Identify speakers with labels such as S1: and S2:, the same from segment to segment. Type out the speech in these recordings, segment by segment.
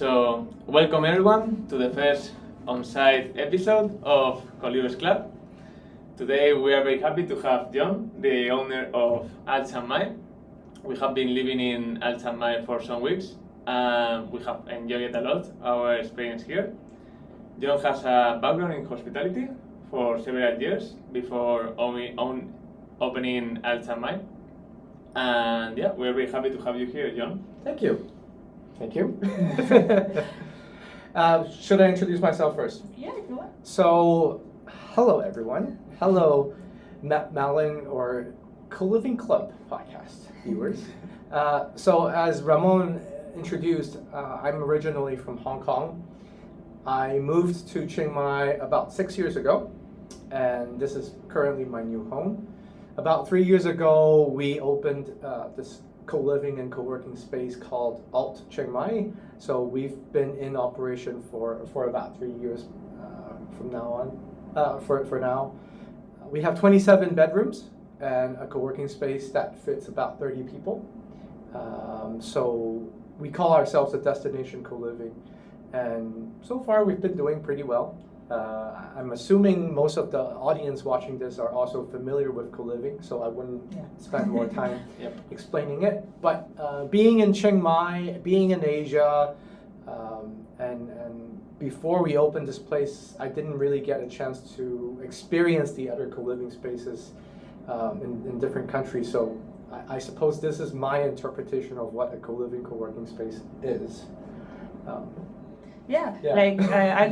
S1: So, welcome everyone to the first on-site episode of Colivers Club. Today we are very happy to have John, the owner of Alt Chiang Mai. We have been living in Alt Chiang Mai for some weeks and we have enjoyed a lot our experience here. John has a background in hospitality for several years before opening Alt Chiang Mai. And yeah, we're very happy to have you here, John.
S2: Thank you. Should I introduce myself first?
S3: Yeah, if you want.
S2: So, hello everyone. Hello, Malin or Coliving Club Podcast viewers. So, as Ramon introduced, I'm originally from Hong Kong. I moved to Chiang Mai about 6 years ago, and this is currently my new home. About 3 years ago, we opened this co-living and co-working space called Alt Chiang Mai. So we've been in operation for about 3 years from now on. For now, we have 27 bedrooms and a co-working space that fits about 30 people. So we call ourselves a destination co-living, and so far we've been doing pretty well. I'm assuming most of the audience watching this are also familiar with co-living, so I wouldn't spend more time explaining it. But being in Chiang Mai, being in Asia, and before we opened this place, I didn't really get a chance to experience the other co-living spaces in different countries. So I suppose this is my interpretation of what a co-living, co-working space is.
S3: Yeah.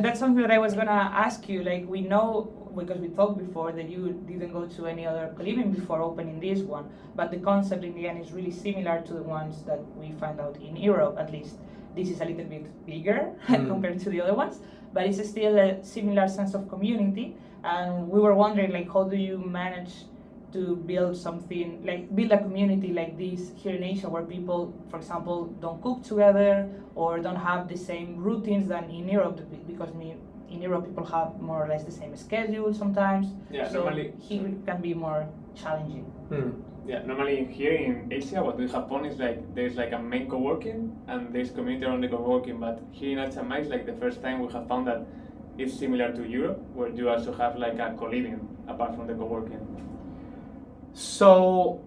S3: That's something that I was gonna ask you. Like, we know, because we talked before, that you didn't go to any other co-living before opening this one, but the concept in the end is really similar to the ones that we find out in Europe. At least this is a little bit bigger compared to the other ones, but it's still a similar sense of community. And we were wondering, like, how do you manage to build something, like build a community like this here in Asia, where people, for example, don't cook together or don't have the same routines than in Europe, because in Europe people have more or less the same schedule sometimes.
S1: Yeah,
S3: so
S1: normally
S3: here it can be more challenging.
S1: Yeah, normally here in Asia, what we have found is like there's like a main co-working and there's community around the co-working. But here in Alt Chiang Mai, it's like the first time we have found that it's similar to Europe, where you also have like a co-living apart from the co-working.
S2: So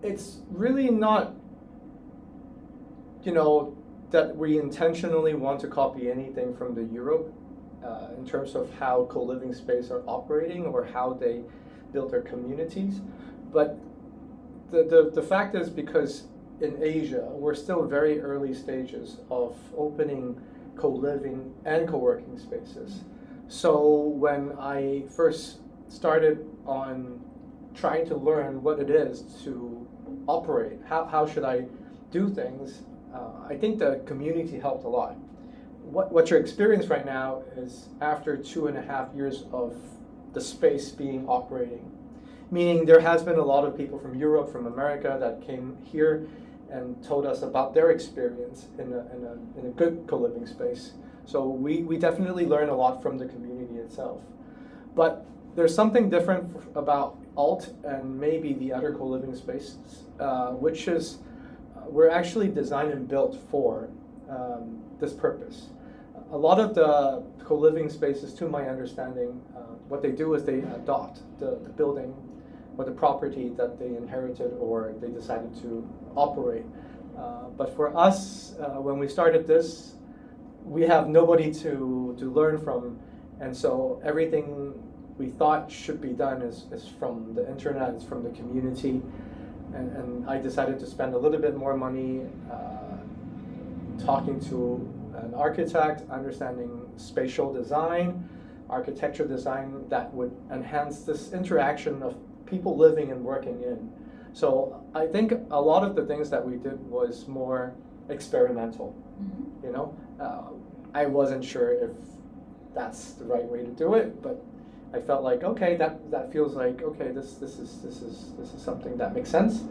S2: it's really not, that we intentionally want to copy anything from the Europe in terms of how co-living space are operating or how they build their communities. But the fact is, because in Asia, we're still very early stages of opening co-living and co-working spaces. So when I first started on trying to learn what it is to operate, how should I do things, I think the community helped a lot. What you're experiencing right now is after 2.5 years of the space being operating, meaning there has been a lot of people from Europe, from America that came here and told us about their experience in a good co-living space. So we definitely learn a lot from the community itself. But there's something different about Alt and maybe the other co-living spaces, which is we're actually designed and built for this purpose. A lot of the co-living spaces, to my understanding, what they do is they adopt the building or the property that they inherited or they decided to operate. But for us, when we started this, we have nobody to learn from, and so everything we thought should be done is from the internet, it's from the community, and I decided to spend a little bit more money talking to an architect, understanding spatial design, architecture design that would enhance this interaction of people living and working in. So I think a lot of the things that we did was more experimental. I wasn't sure if that's the right way to do it, but I felt like, okay, that feels like, okay, this is something that makes sense,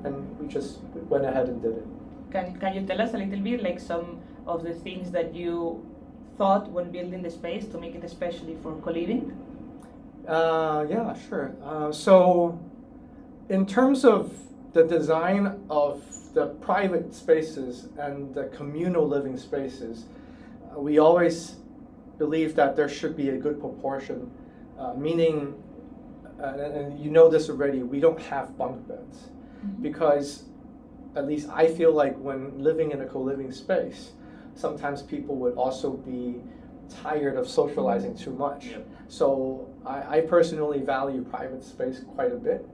S2: and we just went ahead and did it.
S3: Can you tell us a little bit, like, some of the things that you thought when building the space to make it especially for co-living?
S2: Yeah, sure. So in terms of the design of the private spaces and the communal living spaces, we always believe that there should be a good proportion, meaning, and you know this already, we don't have bunk beds. Because at least I feel like when living in a co-living space, sometimes people would also be tired of socializing too much.
S1: Yep.
S2: So I personally value private space quite a bit.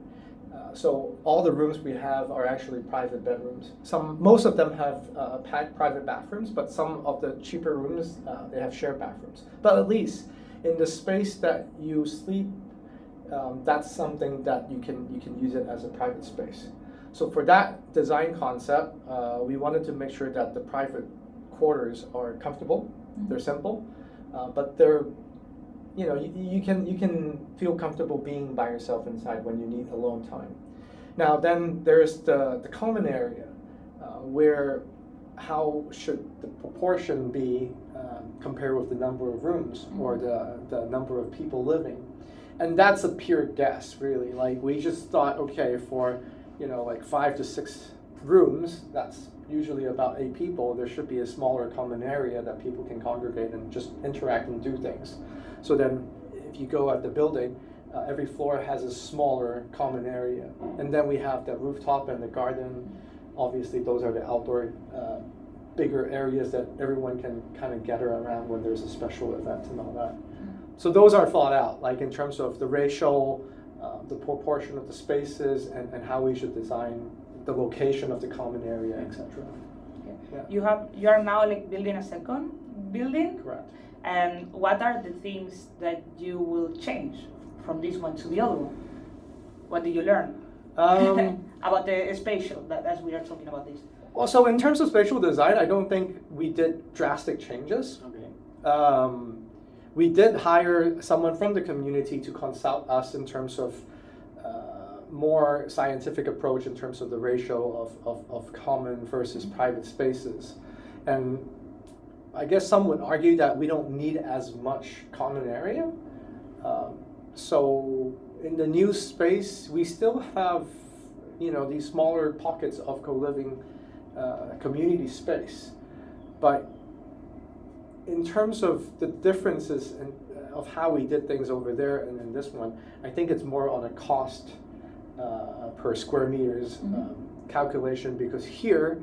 S2: So all the rooms we have are actually private bedrooms. Most of them have private bathrooms, but some of the cheaper rooms, they have shared bathrooms. But at least in the space that you sleep, that's something that you can use it as a private space. So for that design concept, we wanted to make sure that the private quarters are comfortable, they're simple, but they're, you can feel comfortable being by yourself inside when you need alone time. Now then there's the common area, where how should the proportion be compared with the number of rooms or the number of people living. And that's a pure guess, really. Like, we just thought, okay, for like 5 to 6 rooms, that's usually about 8 people, there should be a smaller common area that people can congregate and just interact and do things. So then if you go at the building, every floor has a smaller common area. And then we have the rooftop and the garden. Obviously those are the outdoor bigger areas that everyone can kind of gather around when there's a special event and all that. So those are thought out, like in terms of the ratio, the proportion of the spaces, and how we should design the location of the common area, etc.
S3: Yeah. You are now like building a second building.
S2: Correct.
S3: And what are the things that you will change from this one to the other one? What did you learn about the spatial, as we are talking about this?
S2: Well, so in terms of spatial design, I don't think we did drastic changes.
S1: Okay.
S2: We did hire someone from the community to consult us in terms of more scientific approach in terms of the ratio of common versus private spaces. And I guess some would argue that we don't need as much common area. So in the new space, we still have these smaller pockets of co-living community space. But in terms of the differences of how we did things over there and in this one, I think it's more on a cost per square meters calculation, because here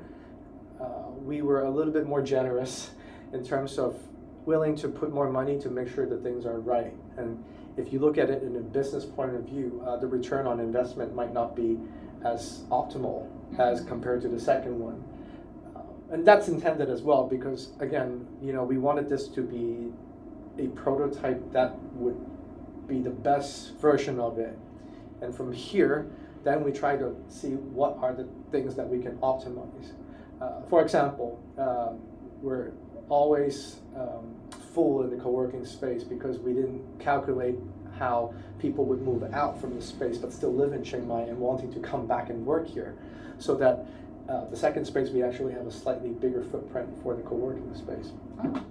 S2: we were a little bit more generous in terms of willing to put more money to make sure that things are right. And if you look at it in a business point of view, the return on investment might not be as optimal as compared to the second one. And that's intended as well, because again, we wanted this to be a prototype that would be the best version of it. And from here, then we try to see what are the things that we can optimize. For example, we're always full in the co-working space because we didn't calculate how people would move out from the space but still live in Chiang Mai and wanting to come back and work here. So that the second space, we actually have a slightly bigger footprint for the co-working space.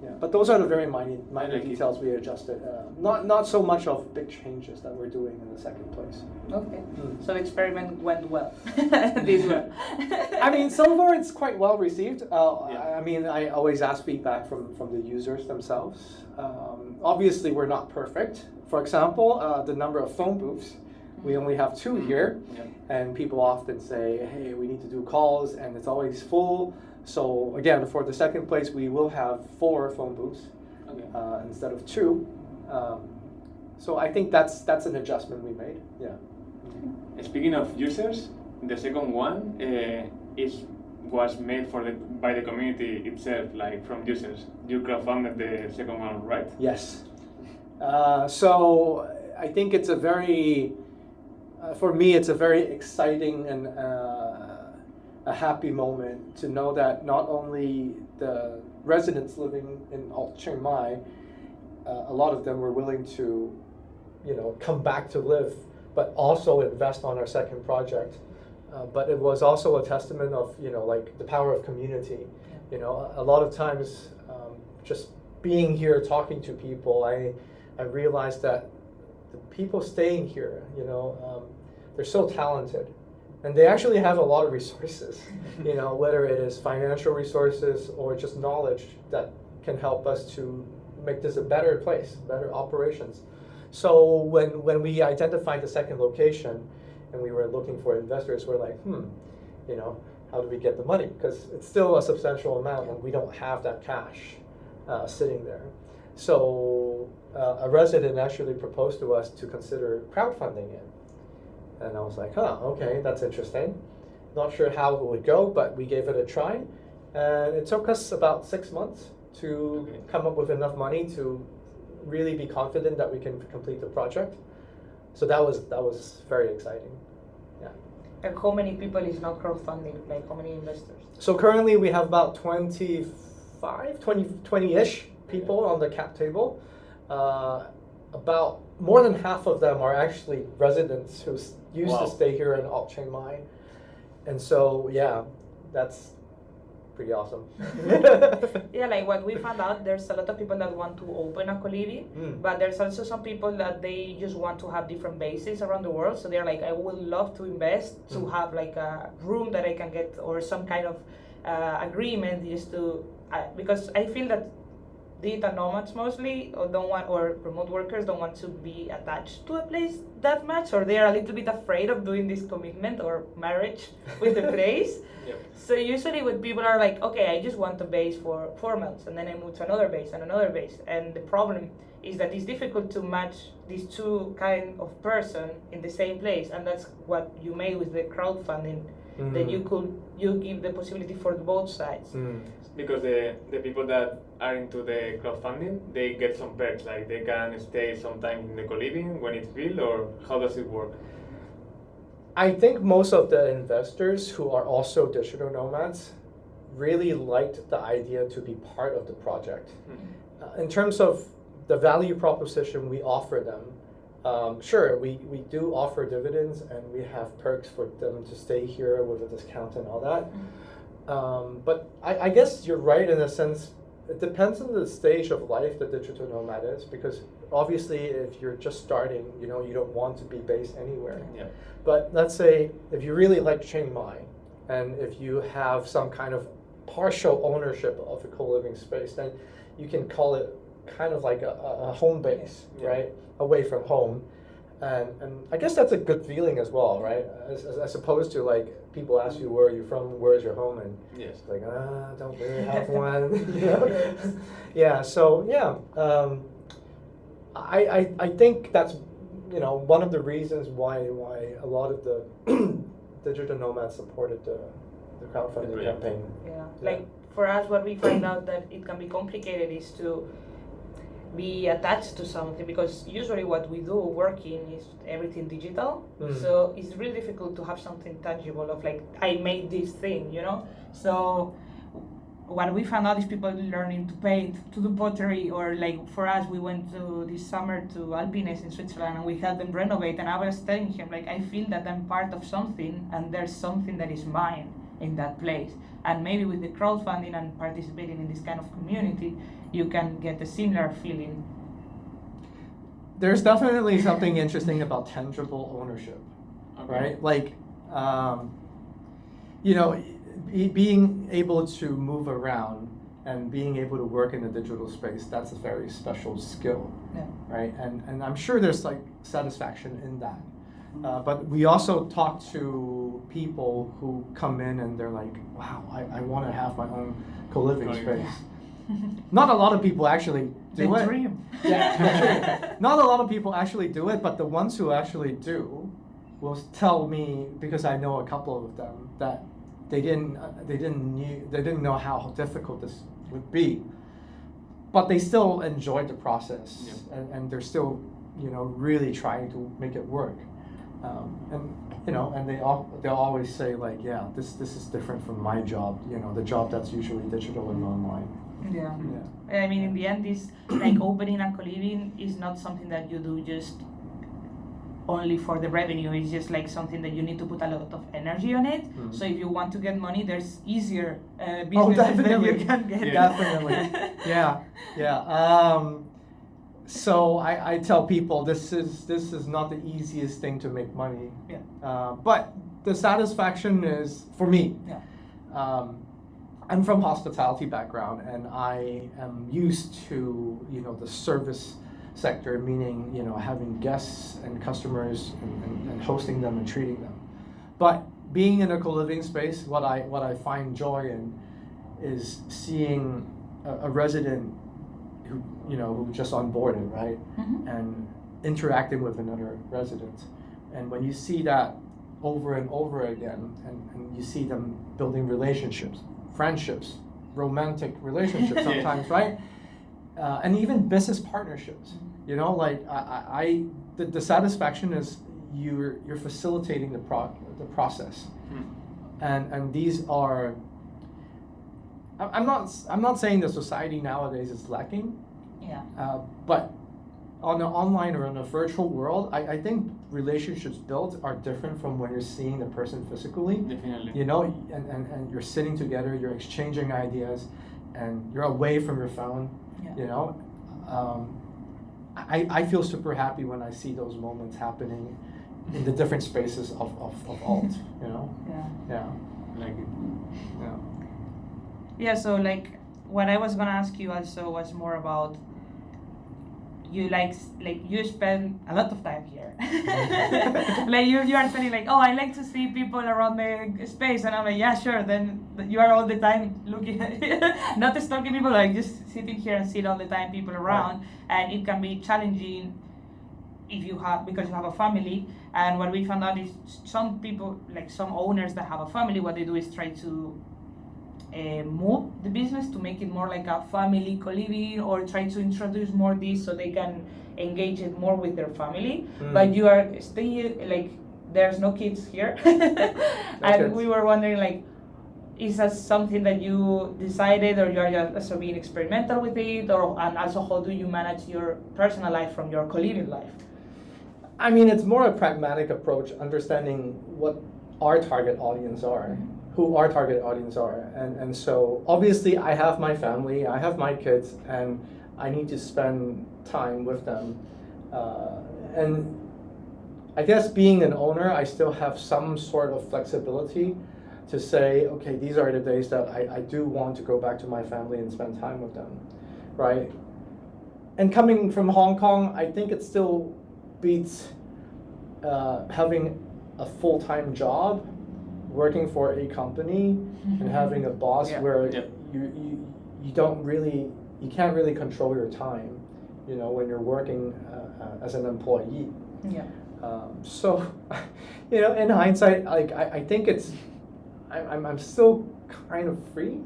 S2: Yeah, but those are the very minor details we adjusted. Not so much of big changes that we're doing in the second place.
S3: Okay, so the experiment went well. This one.
S2: I mean, so far it's quite well received. I mean, I always ask feedback from the users themselves. Obviously, we're not perfect. For example, the number of phone booths. We only have 2 here, and people often say, hey, we need to do calls, and it's always full. So again, for the second place, we will have 4 phone booths instead of 2. So I think that's an adjustment we made. Yeah.
S1: Speaking of users, the second one was made by the community itself, like from users. You crowdfunded the second one, right?
S2: Yes. So I think it's a very for me, it's a very exciting and a happy moment to know that not only the residents living in Alt Chiang Mai, a lot of them were willing to, come back to live, but also invest on our second project. But it was also a testament of, like the power of community. A lot of times, just being here, talking to people, I realized that the people staying here, they're so talented, And they actually have a lot of resources, you know, whether it is financial resources or just knowledge that can help us to make this a better place, better operations. So when we identified the second location and we were looking for investors, we're like, you know, how do we get the money? Because it's still a substantial amount and we don't have that cash sitting there. So a resident actually proposed to us to consider crowdfunding it. And I was like, okay, that's interesting. Not sure how it would go, but we gave it a try. And it took us about 6 months to come up with enough money to really be confident that we can complete the project. So that was very exciting. Yeah.
S3: And how many people is now crowdfunding? Like how many investors?
S2: So currently we have about 20-ish people on the cap table. About more than half of them are actually residents who used to stay here in Alt Chiang Mai. And so, yeah, that's pretty awesome.
S3: Yeah, like what we found out, there's a lot of people that want to open a coliving, but there's also some people that they just want to have different bases around the world. So they're like, I would love to invest to have like a room that I can get or some kind of agreement just to, because I feel that digital nomads mostly or remote workers don't want to be attached to a place that much, or they are a little bit afraid of doing this commitment or marriage with the place.
S1: Yep.
S3: So usually when people are like, okay, I just want a base for 4 months and then I move to another base and another base, and the problem is that it's difficult to match these two kind of person in the same place, and that's what you made with the crowdfunding, that you give the possibility for both sides.
S1: Because the people that are into the crowdfunding, they get some perks, like they can stay sometime in the co-living when it's built, or how does it work?
S2: I think most of the investors who are also digital nomads really liked the idea to be part of the project. In terms of the value proposition we offer them, sure, we do offer dividends and we have perks for them to stay here with a discount and all that. But I guess you're right in a sense. It depends on the stage of life the digital nomad is, because obviously if you're just starting, you know, you don't want to be based anywhere.
S1: Yeah.
S2: But let's say if you really like Chiang Mai and if you have some kind of partial ownership of a co-living space, then you can call it kind of like a home base, right? Away from home. And I guess that's a good feeling as well, right? As opposed to like people ask you where are you from, where's your home, and it's like I don't really have one. You know? Yeah. So yeah, I think that's, you know, one of the reasons why a lot of the digital nomads supported the crowdfunding campaign.
S3: Yeah. Like for us, what we find out that it can be complicated is to be attached to something, because usually what we do working is everything digital, so it's really difficult to have something tangible of like I made this thing, you know. So what we found out is people learning to paint, to do pottery, or like for us we went to this summer to Alpines in Switzerland and we helped them renovate, and I was telling him like I feel that I'm part of something and there's something that is mine in that place, and maybe with the crowdfunding and participating in this kind of community you can get a similar feeling.
S2: There's definitely something interesting about tangible ownership, right? Like, you know, being able to move around and being able to work in a digital space, that's a very special skill, right? And I'm sure there's like satisfaction in that. But we also talk to people who come in and they're like, wow, I want to have my own co-living space. Not a lot of people actually do it.
S3: Dream.
S2: Yeah, not a lot of people actually do it, but the ones who actually do will tell me, because I know a couple of them, that they didn't know how difficult this would be, but they still enjoyed the process, and they're still, you know, really trying to make it work. And you know, and they'll always say like, yeah, this is different from my job, you know, the job that's usually digital and online.
S3: Yeah. I mean, in the end, this like opening a co-living is not something that you do just only for the revenue. It's just like something that you need to put a lot of energy on it. So if you want to get money, there's easier businesses that you can get.
S2: Definitely. Yeah. So I tell people this is not the easiest thing to make money.
S3: Yeah.
S2: But the satisfaction is for me.
S3: Yeah.
S2: I'm from hospitality background, and I am used to the service sector, meaning having guests and customers and hosting them and treating them. But being in a co-living space, what I find joy in is seeing a resident who just onboarded, right,
S3: Mm-hmm.
S2: and interacting with another resident. And when you see that over and over again, and you see them building relationships, friendships, romantic relationships sometimes, right? And even business partnerships. Like the satisfaction is you're facilitating the process, and these are. I'm not saying the society nowadays is lacking.
S3: Yeah.
S2: But on the online or in a virtual world, I think relationships built are different from when you're seeing the person physically.
S1: Definitely.
S2: And you're sitting together, you're exchanging ideas, and you're away from your phone.
S3: Yeah.
S2: I feel super happy when I see those moments happening in the different spaces of Alt.
S3: Yeah.
S2: Yeah.
S1: Like it.
S2: Yeah.
S3: Yeah, so like what I was gonna ask you also was more about you like you spend a lot of time here. Like you are saying like, oh, I like to see people around the space, and I'm like, yeah, sure. Then you are all the time looking at not stalking people, like just sitting here and see all the time people around,
S2: Right.
S3: And it can be challenging because you have a family. And what we found out is some people, like some owners that have a family, what they do is try to move the business to make it more like a family co-living, or try to introduce more this so they can engage it more with their family. But you are staying, like there's no kids here. And
S2: kids.
S3: we were wondering, like, is that something that you decided, or you are just also being experimental with it, and also how do you manage your personal life from your co-living life?
S2: I mean, it's more a pragmatic approach, understanding what our target audience are, who our target audience are. And so obviously I have my family, I have my kids, and I need to spend time with them. And I guess being an owner, I still have some sort of flexibility to say, okay, these are the days that I do want to go back to my family and spend time with them, right? And coming from Hong Kong, I think it still beats having a full-time job, working for a company, and having a boss where you can't really control your time, when you're working as an employee.
S3: Yeah.
S2: So, in hindsight, like I think I'm still kind of free.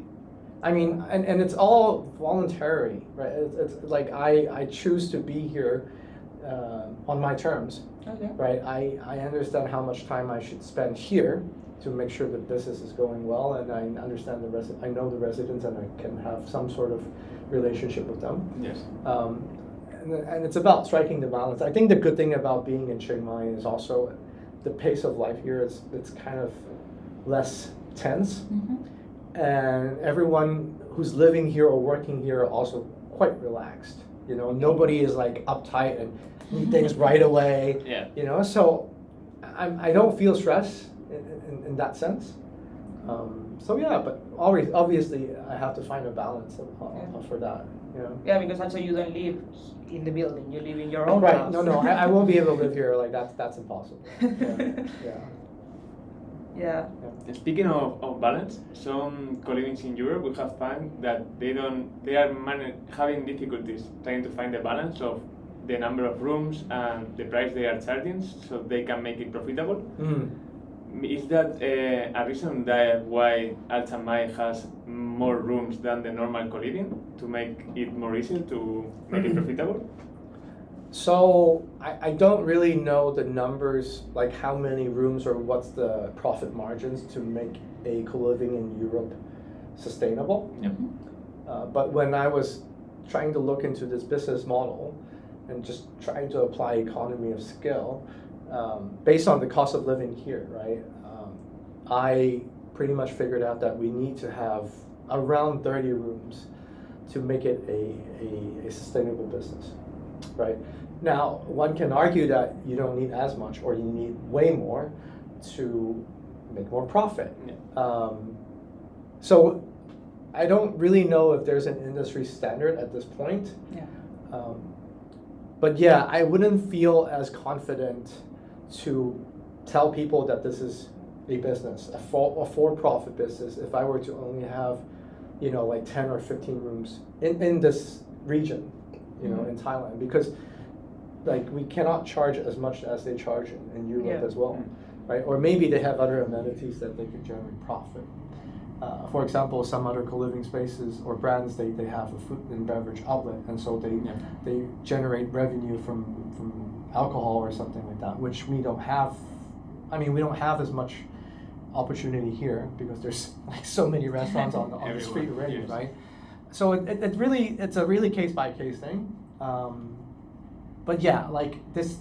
S2: I mean, and it's all voluntary, right? It's like I choose to be here on my terms,
S3: Okay.
S2: right? I understand how much time I should spend here to make sure the business is going well, and I understand I know the residents, and I can have some sort of relationship with them.
S1: Yes.
S2: And it's about striking the balance. I think the good thing about being in Chiang Mai is also the pace of life here it's kind of less tense, and everyone who's living here or working here are also quite relaxed. Nobody is like uptight and need things right away.
S1: Yeah.
S2: So I don't feel stress in that sense. So yeah, but always obviously I have to find a balance for that.
S3: Yeah, because also you don't live in the building; you live in your own
S2: Right.
S3: house.
S2: No, I won't be able to live here. Like that's impossible.
S3: Yeah.
S1: Speaking of balance, some co-livings in Europe we have found that they are having difficulties trying to find the balance of the number of rooms and the price they are charging, so they can make it profitable. Is that a reason why Alt Chiang Mai has more rooms than the normal co-living, to make it more easy to make it profitable?
S2: So I don't really know the numbers, like how many rooms or what's the profit margins to make a co-living in Europe sustainable.
S1: Yep.
S2: But when I was trying to look into this business model and just trying to apply economy of scale, based on the cost of living here, right? I pretty much figured out that we need to have around 30 rooms to make it a sustainable business. right? Now, one can argue that you don't need as much or you need way more to make more profit.
S1: Yeah.
S2: So I don't really know if there's an industry standard at this point.
S3: Yeah.
S2: But yeah, I wouldn't feel as confident to tell people that this is a business, a for-profit business, if I were to only have, like 10 or 15 rooms in this region, in Thailand, because like we cannot charge as much as they charge in Europe as well, right? Or maybe they have other amenities that they can generate profit. For example, some other co-living spaces or brands, they have a food and beverage outlet, and so they generate revenue from alcohol or something like that, which we don't have. I mean, we don't have as much opportunity here because there's like so many restaurants on the street already,
S1: yes.
S2: right? So it's a really case by case thing. But yeah, like this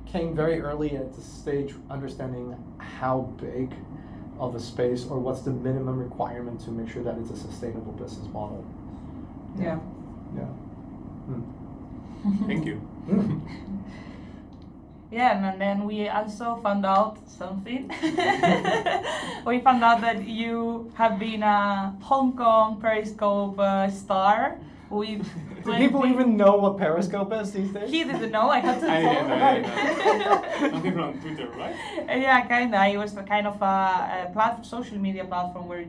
S2: came very early at the stage, understanding how big of a space or what's the minimum requirement to make sure that it's a sustainable business model.
S3: Yeah.
S2: Yeah.
S1: Thank you.
S3: Yeah, and then we also found out something. We found out that you have been a Hong Kong Periscope star.
S2: Do people even know what Periscope is these days?
S3: He didn't know. I had to
S1: I
S3: tell
S1: didn't know. Something from Twitter, right?
S3: Yeah, kinda. It was a kind of a social media platform where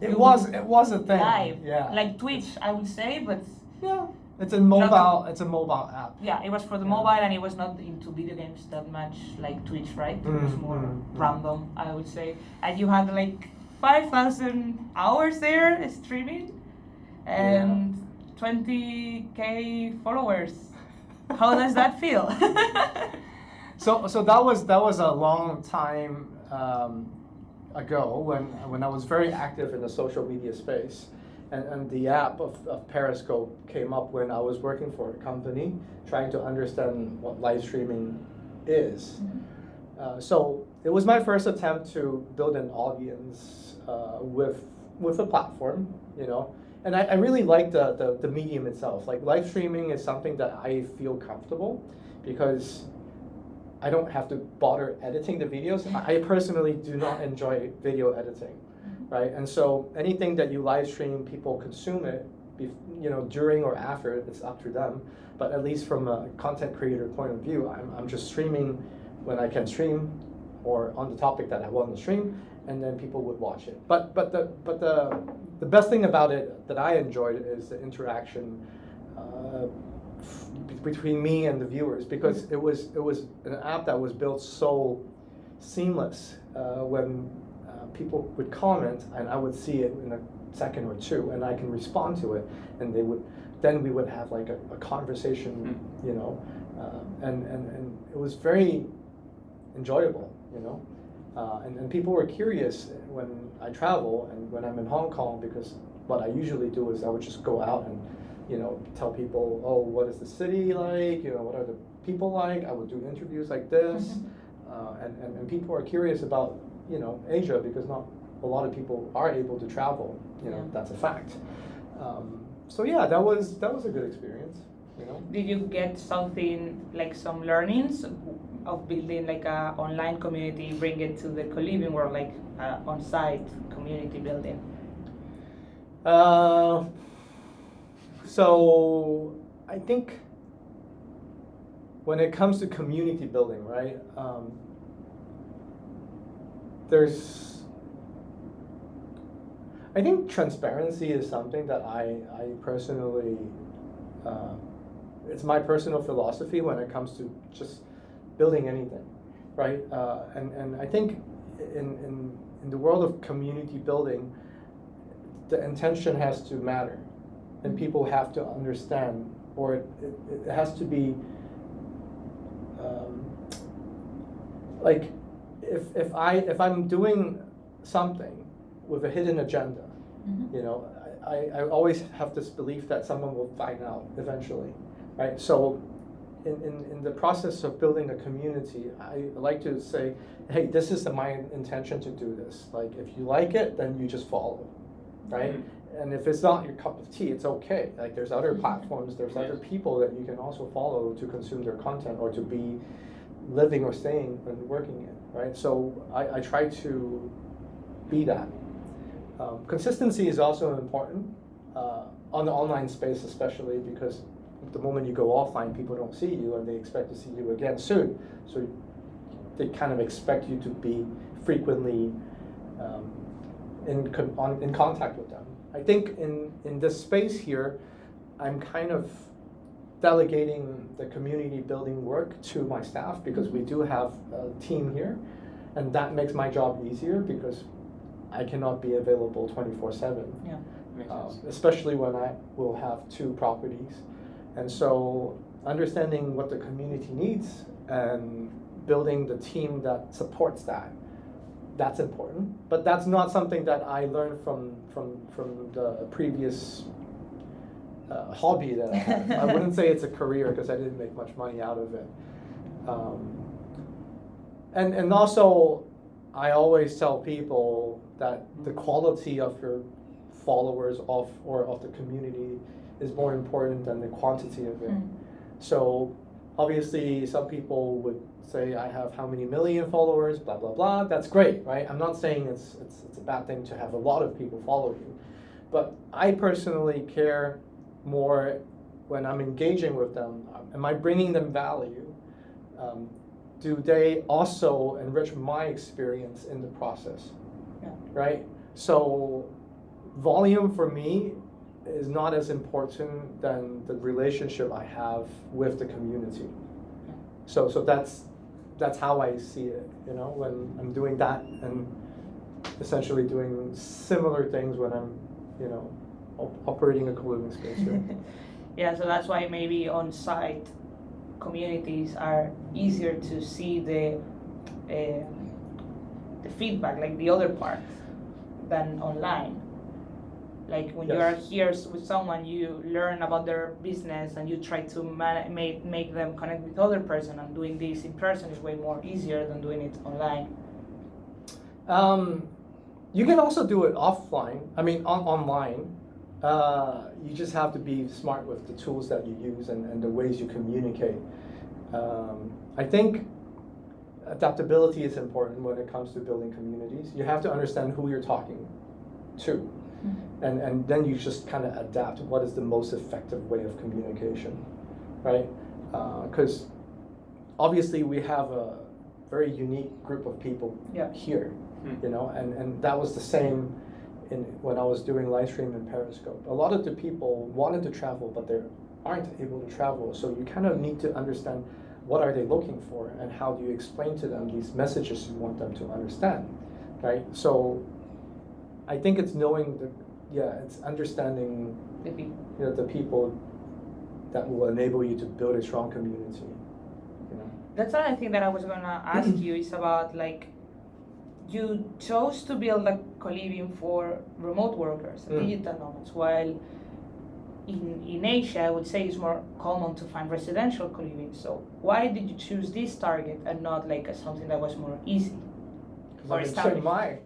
S2: It was a thing.
S3: live,
S2: Yeah.
S3: like Twitch, I would say, but
S2: Yeah. It's a mobile app.
S3: yeah, it was for the mobile, and it was not into video games that much like Twitch, right? It was more random, I would say. And you had like 5,000 hours there streaming, and 20K followers. How does that feel?
S2: So that was a long time ago when I was very active in the social media space, and the app of Periscope came up when I was working for a company trying to understand what live streaming is. So it was my first attempt to build an audience with a platform, And I really like the medium itself. Like live streaming is something that I feel comfortable because I don't have to bother editing the videos. I personally do not enjoy video editing, right? And so anything that you live stream, people consume it, during or after, it's up to them. But at least from a content creator point of view, I'm just streaming when I can stream or on the topic that I want to stream, and then people would watch it. But the best thing about it that I enjoyed is the interaction between me and the viewers, because it was an app that was built so seamless. When people would comment, and I would see it in a second or two, and I can respond to it, and then we would have like a conversation, and it was very enjoyable, and people were curious when I travel and when I'm in Hong Kong, because what I usually do is I would just go out and tell people, oh, what is the city like, what are the people like. I would do interviews like this, and people are curious about Asia, because not a lot of people are able to travel, that's a fact. So yeah, that was a good experience.
S3: Did you get something like some learnings of building like a online community, bring it to the co-living world, like on-site community building?
S2: So I think when it comes to community building, right, I think transparency is something that I personally, it's my personal philosophy when it comes to just building anything, right? And I think in the world of community building, the intention has to matter, and people have to understand, or it has to be like if I'm doing something with a hidden agenda, I always have this belief that someone will find out eventually, right? So in the process of building a community, I like to say, hey, this is my intention to do this. Like, if you like it, then you just follow, right? And if it's not your cup of tea, it's okay. Like there's other platforms, there's other people that you can also follow to consume their content or to be living or staying and working in, right? So I try to be that. Consistency is also important on the online space, especially because the moment you go offline, people don't see you and they expect to see you again soon. So they kind of expect you to be frequently in contact with them. I think in this space here, I'm kind of delegating the community building work to my staff because we do have a team here, and that makes my job easier because I cannot be available 24/7.
S3: Yeah.
S2: Especially when I will have 2 properties. And so understanding what the community needs and building the team that supports that, that's important. But that's not something that I learned from the previous hobby that I have. I wouldn't say it's a career because I didn't make much money out of it. And also, I always tell people that the quality of your followers of the community is more important than the quantity of it. So obviously some people would say I have how many million followers, blah blah blah. That's great, right? I'm not saying it's a bad thing to have a lot of people follow you, but I personally care more when I'm engaging with them. Am I bringing them value? Do they also enrich my experience in the process?
S3: Yeah.
S2: Right? So volume for me is not as important than the relationship I have with the community. So that's how I see it, you know, when I'm doing that and essentially doing similar things when I'm, you know, operating a co-living space here.
S3: Yeah, so that's why maybe on-site communities are easier to see the feedback, like the other part, than online. Like when you are here with someone, you learn about their business and you try to make them connect with other person, and doing this in person is way more easier than doing it online.
S2: You can also do it offline. I mean, online. You just have to be smart with the tools that you use and the ways you communicate. I think adaptability is important when it comes to building communities. You have to understand who you're talking to. And then you just kind of adapt what is the most effective way of communication, right? Because obviously we have a very unique group of people here, you know, and that was the same when I was doing live stream in Periscope. A lot of the people wanted to travel, but they aren't able to travel. So you kind of need to understand what are they looking for and how do you explain to them these messages you want them to understand, right? So I think it's knowing it's understanding the people that will enable you to build a strong community. You know?
S3: That's another thing that I was gonna ask you is about, like, you chose to build a co-living for remote workers, digital nomads, while in Asia I would say it's more common to find residential co-living. So why did you choose this target and not like something that was more easy?
S2: Or Chiang Mai.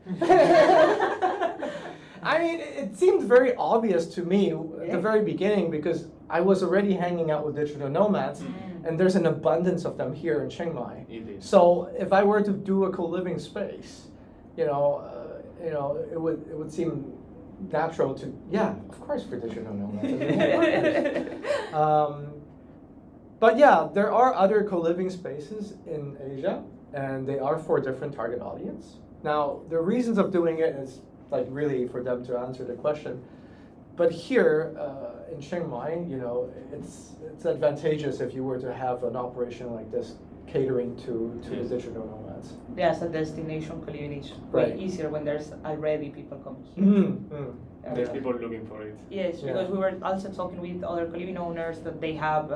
S2: I mean, it seemed very obvious to me at the very beginning because I was already hanging out with digital nomads, and there's an abundance of them here in Chiang Mai.
S1: Indeed.
S2: So if I were to do a co-living space, it would seem natural to of course for digital nomads. But yeah, there are other co-living spaces in Asia, and they are for a different target audience. Now, the reasons of doing it is like really for them to answer the question. But here in Chiang Mai, you know, it's advantageous if you were to have an operation like this catering to the digital nomads.
S3: Yes, a destination co-living is way easier when there's already people coming here.
S1: There's people looking for it.
S3: Yes, because we were also talking with other co-living owners that they have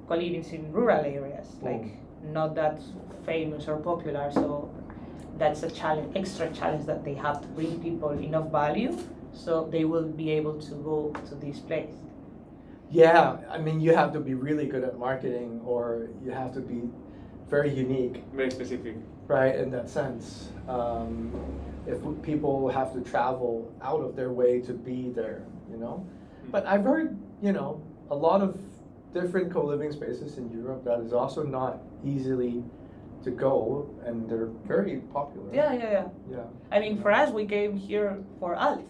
S3: co-livings in rural areas, like not that famous or popular. So that's a challenge, extra challenge that they have to bring people enough value so they will be able to go to this place.
S2: Yeah, I mean, you have to be really good at marketing, or you have to be very unique.
S1: Very specific.
S2: Right, in that sense. if people have to travel out of their way to be there, you know. But I've heard, you know, a lot of different co-living spaces in Europe that is also not easily to go, and they're very popular.
S3: Yeah. I mean, for us, we came here for Alt.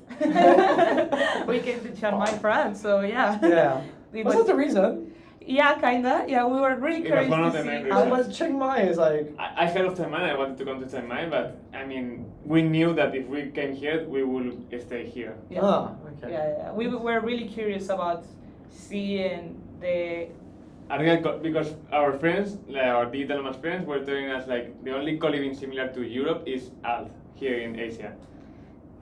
S3: We came to Chiang Mai for Alt, so yeah.
S2: Yeah. Was that the reason?
S3: Yeah, kinda. Yeah, we were really
S1: It was
S3: curious
S1: one of
S3: to
S1: the
S3: see.
S1: main reasons.
S2: But Chiang Mai is like.
S1: I heard of Chiang Mai. I wanted to come to Chiang Mai, but I mean, we knew that if we came here, we would stay here.
S3: Yeah.
S2: Ah, okay.
S3: Yeah. We were really curious about seeing the.
S1: And again, because our friends, like our digital nomad friends, were telling us like the only co-living similar to Europe is Alt here in Asia.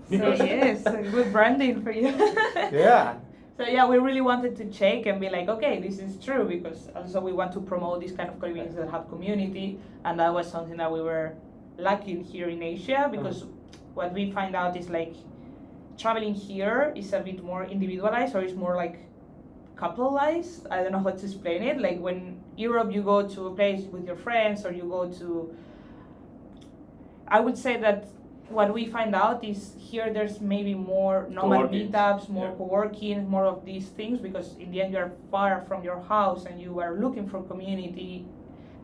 S3: So yes, good branding for you.
S2: Yeah.
S3: So yeah, we really wanted to check and be like, okay, this is true, because also we want to promote these kind of co-livings that have community, and that was something that we were lacking here in Asia, because what we find out is like traveling here is a bit more individualized, or it's more like coupleized. I don't know how to explain it. Like when Europe, you go to a place with your friends, or you go to. I would say that what we find out is here there's maybe more nomad
S1: Co-working.
S3: meetups, more
S1: Yeah.
S3: co-working, more of these things, because in the end you are far from your house and you are looking for community,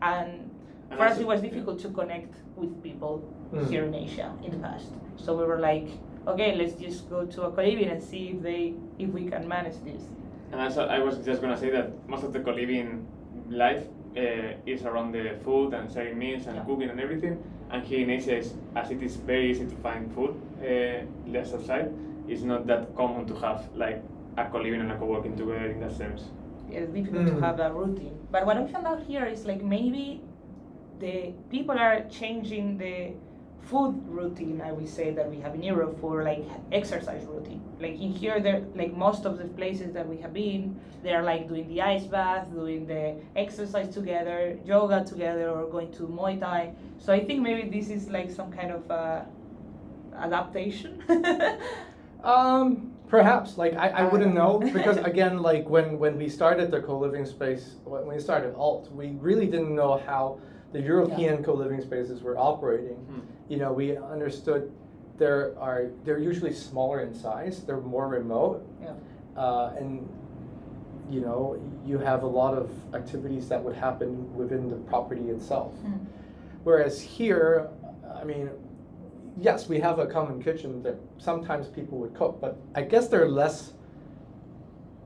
S3: and
S1: And
S3: for us
S1: also-
S3: it was difficult to connect with people
S2: Mm.
S3: here in Asia in the past. So we were like, okay, let's just go to a co-living and see if we can manage this.
S1: And also, I was just gonna say that most of the co-living life is around the food and sharing meals and
S3: Yeah.
S1: cooking and everything. And here in Asia, as it is very easy to find food less outside, it's not that common to have like a co-living and a co-working together in that sense.
S3: Yeah, it's difficult to have that routine. But what I found out here is like maybe the people are changing the food routine, I would say, that we have in Europe for like exercise routine. Like in here, there like most of the places that we have been, they're like doing the ice bath, doing the exercise together, yoga together, or going to Muay Thai. So I think maybe this is like some kind of adaptation.
S2: Perhaps, like I wouldn't know, because again, like when we started the co-living space, when we started Alt, we really didn't know how the European co-living spaces were operating. You know, we understood they're usually smaller in size, they're more remote, and you know, you have a lot of activities that would happen within the property itself. Whereas here, I mean, yes, we have a common kitchen that sometimes people would cook, but I guess they're less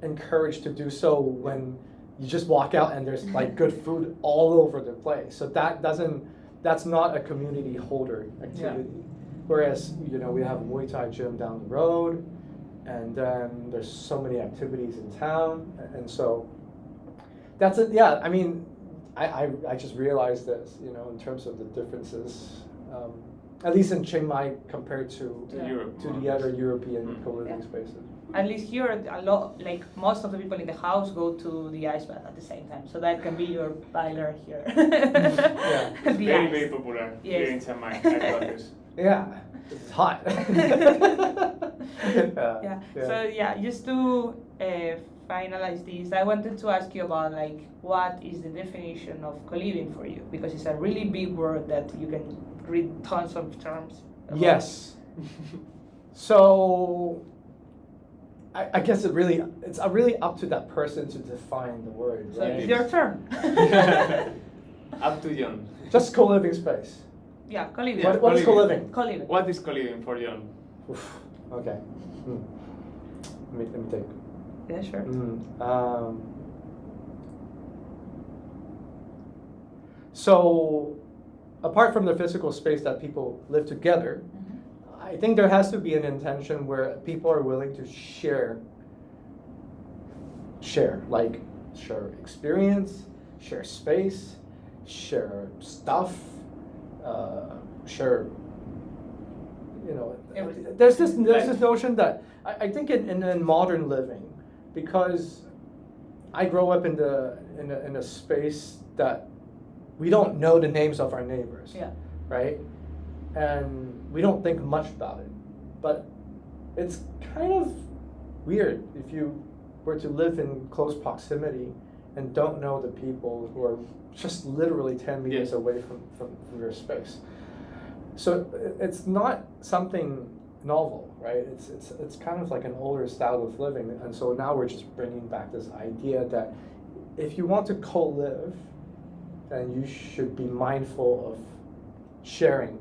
S2: encouraged to do so when you just walk out and there's like good food all over the place. So that's not a community holder activity. Whereas, you know, we have a Muay Thai gym down the road, and then there's so many activities in town, and so that's it. Yeah, I mean, I just realized this, you know, in terms of the differences, at least in Chiang Mai compared to
S1: Europe,
S2: the other European co-living spaces.
S3: At least here, a lot, like most of the people in the house go to the ice bath at the same time, so that can be your boiler here.
S2: Yeah.
S3: The
S1: Very,
S3: ice.
S1: very popular here
S3: Yes.
S1: in Chiang Mai. I got this.
S2: Yeah, it's hot.
S3: Yeah. So yeah, just to finalize this, I wanted to ask you about like what is the definition of co-living for you, because it's a really big word that you can read tons of terms about.
S2: Yes. So I guess it's really up to that person to define the word.
S3: So
S2: Right?
S3: it's your turn.
S1: Up to John.
S2: Just co-living space.
S3: Yeah, co-living.
S1: Yeah.
S2: What is
S1: co-living.
S2: co-living?
S3: Co-living.
S1: What is co-living for John?
S2: Oof, okay. Let me think.
S3: Yeah, sure.
S2: So, apart from the physical space that people live together, I think there has to be an intention where people are willing to share experience, share space, share stuff, share. You know,
S3: Everything.
S2: there's this notion that I think in modern living, because I grow up in a space that we don't know the names of our neighbors,
S3: Yeah.
S2: right? And we don't think much about it. But it's kind of weird if you were to live in close proximity and don't know the people who are just literally 10 meters
S1: Yes.
S2: away from your space. So it's not something novel, right? It's kind of like an older style of living, and so now we're just bringing back this idea that if you want to co-live, then you should be mindful of sharing.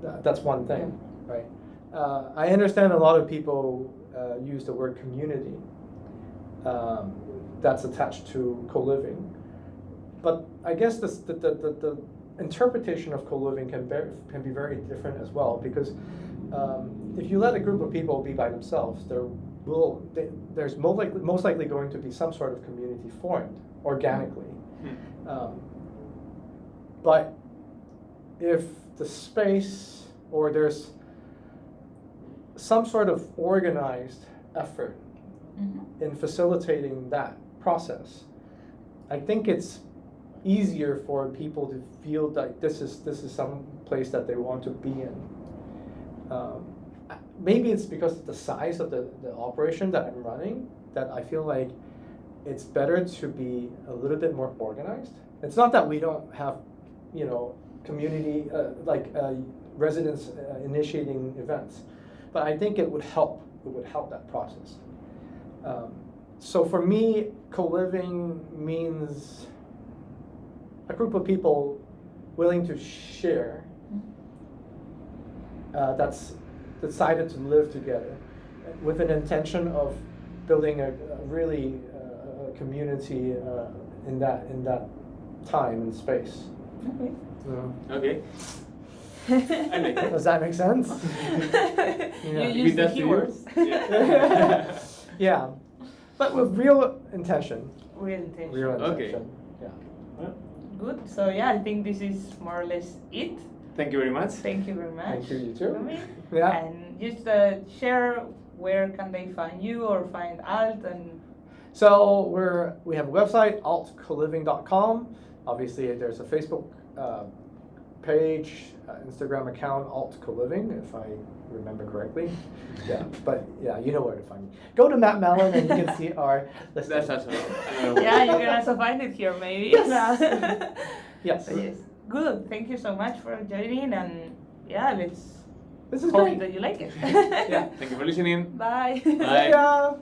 S2: That's one thing, right? I understand a lot of people use the word community that's attached to co-living, but I guess the interpretation of co-living can be very different as well, because if you let a group of people be by themselves, there's most likely going to be some sort of community formed organically. But if the space, or there's some sort of organized effort in facilitating that process, I think it's easier for people to feel that this is some place that they want to be in. Maybe it's because of the size of the operation that I'm running, that I feel like it's better to be a little bit more organized. It's not that we don't have, community, residents initiating events, but I think it would help that process. So for me, co-living means a group of people willing to share, that's decided to live together with an intention of building a really community in that time and space.
S3: Okay.
S1: Okay.
S2: Does that make sense?
S3: You use the keywords.
S1: Yeah.
S2: Yeah, but with real intention.
S3: Real intention.
S2: Real
S1: Okay.
S2: intention. Yeah.
S3: Good. So yeah, I think this is more or less it.
S1: Thank you very much.
S3: Thank you very much.
S2: Thank you. You too.
S3: Romy.
S2: Yeah.
S3: And just share where can they find you or find Alt and.
S2: So we have a website, altcoliving.com. Obviously, there's a Facebook page, Instagram account, Alt Coliving, if I remember correctly. Yeah, but yeah, you know where to find me. Go to Matt Mellon and you can see our list.
S1: That's also another way.
S3: Yeah, you can also find it here, maybe.
S2: Yes. Yes.
S3: So yes. Good. Thank you so much for joining, and yeah, let's
S2: This is
S3: hope
S2: great.
S3: that you like it.
S2: Yeah.
S1: Thank you for listening.
S3: Bye.
S1: Bye.
S2: Yeah.